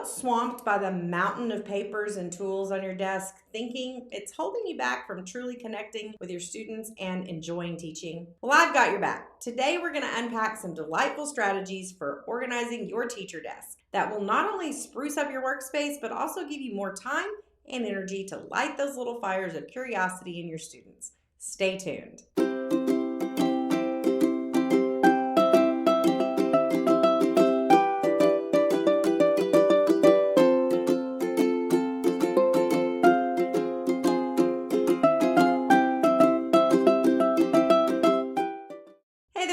swamped by the mountain of papers and tools on your desk, thinking it's holding you back from truly connecting with your students and enjoying teaching? Well, I've got your back. Today, we're going to unpack some delightful strategies for organizing your teacher desk that will not only spruce up your workspace, but also give you more time and energy to light those little fires of curiosity in your students. Stay tuned.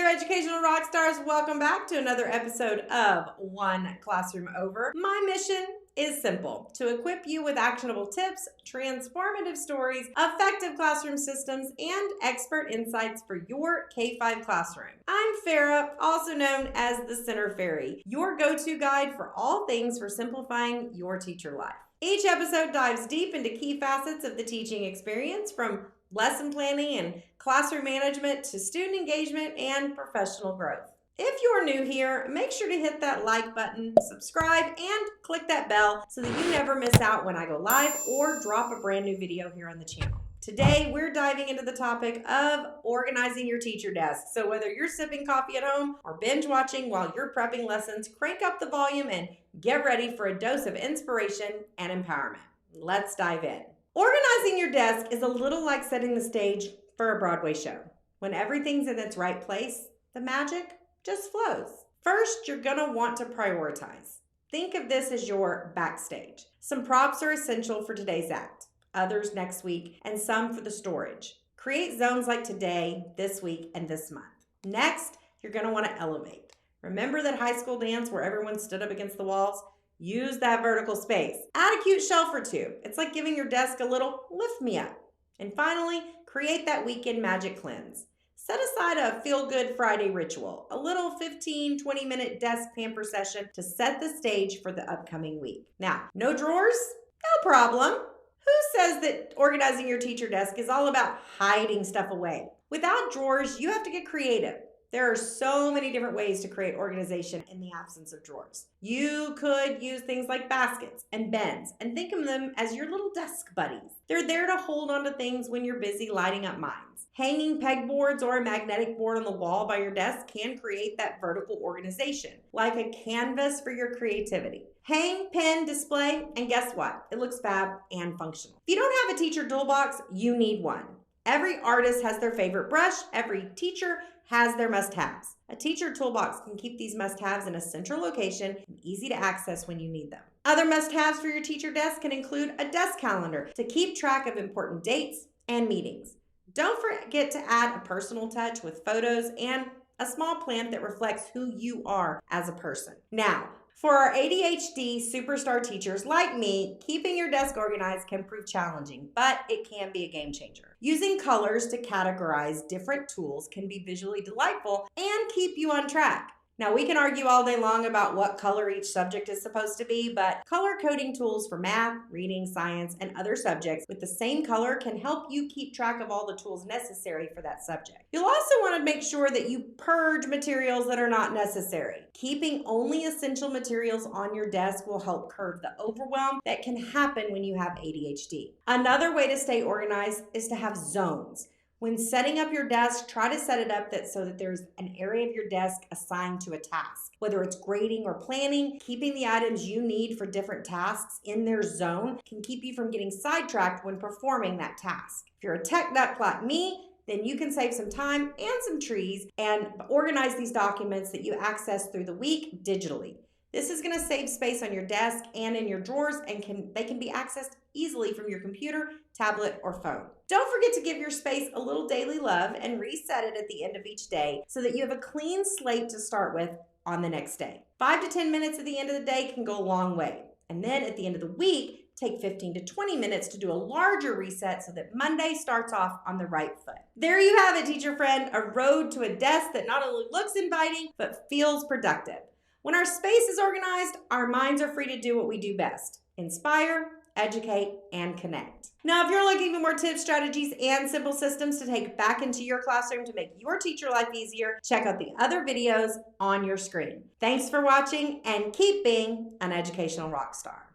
Educational rock stars, welcome back to another episode of One Classroom Over. My mission is simple: to equip you with actionable tips, transformative stories, effective classroom systems, and expert insights for your K-5 classroom. I'm Farah, also known as the Center Fairy, your go-to guide for all things for simplifying your teacher life. Each episode dives deep into key facets of the teaching experience, from lesson planning and classroom management to student engagement and professional growth. If you're new here, make sure to hit that like button, subscribe, and click that bell so that you never miss out when I go live or drop a brand new video here on the channel. Today, we're diving into the topic of organizing your teacher desk. So whether you're sipping coffee at home or binge watching while you're prepping lessons, crank up the volume and get ready for a dose of inspiration and empowerment. Let's dive in. Organizing your desk is a little like setting the stage for a Broadway show. When everything's in its right place, the magic just flows. First, you're gonna want to prioritize. Think of this as your backstage. Some props are essential for today's act, others next week, and some for the storage. Create zones like today, this week, and this month. Next, you're gonna wanna elevate. Remember that high school dance where everyone stood up against the walls? Use that vertical space. Add a cute shelf or two. It's like giving your desk a little lift me up. And finally, create that weekend magic cleanse. Set aside a feel-good Friday ritual, a little 15-20 minute desk pamper session to set the stage for the upcoming week. Now, no drawers? No problem. Who says that organizing your teacher desk is all about hiding stuff away? Without drawers, you have to get creative. There are so many different ways to create organization in the absence of drawers. You could use things like baskets and bins and think of them as your little desk buddies. They're there to hold onto things when you're busy lighting up minds. Hanging pegboards or a magnetic board on the wall by your desk can create that vertical organization, like a canvas for your creativity. Hang, pin, display, and guess what? It looks fab and functional. If you don't have a teacher toolbox, you need one. Every artist has their favorite brush. Every teacher has their must-haves. A teacher toolbox can keep these must-haves in a central location and easy to access when you need them. Other must-haves for your teacher desk can include a desk calendar to keep track of important dates and meetings. Don't forget to add a personal touch with photos and a small plant that reflects who you are as a person. Now, for our ADHD superstar teachers like me, keeping your desk organized can prove challenging, but it can be a game changer. Using colors to categorize different tools can be visually delightful and keep you on track. Now, we can argue all day long about what color each subject is supposed to be, but color coding tools for math, reading, science, and other subjects with the same color can help you keep track of all the tools necessary for that subject. You'll also want to make sure that you purge materials that are not necessary. Keeping only essential materials on your desk will help curb the overwhelm that can happen when you have ADHD. Another way to stay organized is to have zones. When setting up your desk, try to set it up so that there's an area of your desk assigned to a task. Whether it's grading or planning, keeping the items you need for different tasks in their zone can keep you from getting sidetracked when performing that task. If you're a tech nut like me, then you can save some time and some trees and organize these documents that you access through the week digitally. This is going to save space on your desk and in your drawers, and they can be accessed easily from your computer, tablet, or phone. Don't forget to give your space a little daily love and reset it at the end of each day so that you have a clean slate to start with on the next day. 5 to 10 minutes at the end of the day can go a long way. And then at the end of the week, take 15 to 20 minutes to do a larger reset so that Monday starts off on the right foot. There you have it, teacher friend, a road to a desk that not only looks inviting, but feels productive. When our space is organized, our minds are free to do what we do best: inspire, educate, and connect. Now, if you're looking for more tips, strategies, and simple systems to take back into your classroom to make your teacher life easier, check out the other videos on your screen. Thanks for watching, and keep being an educational rock star.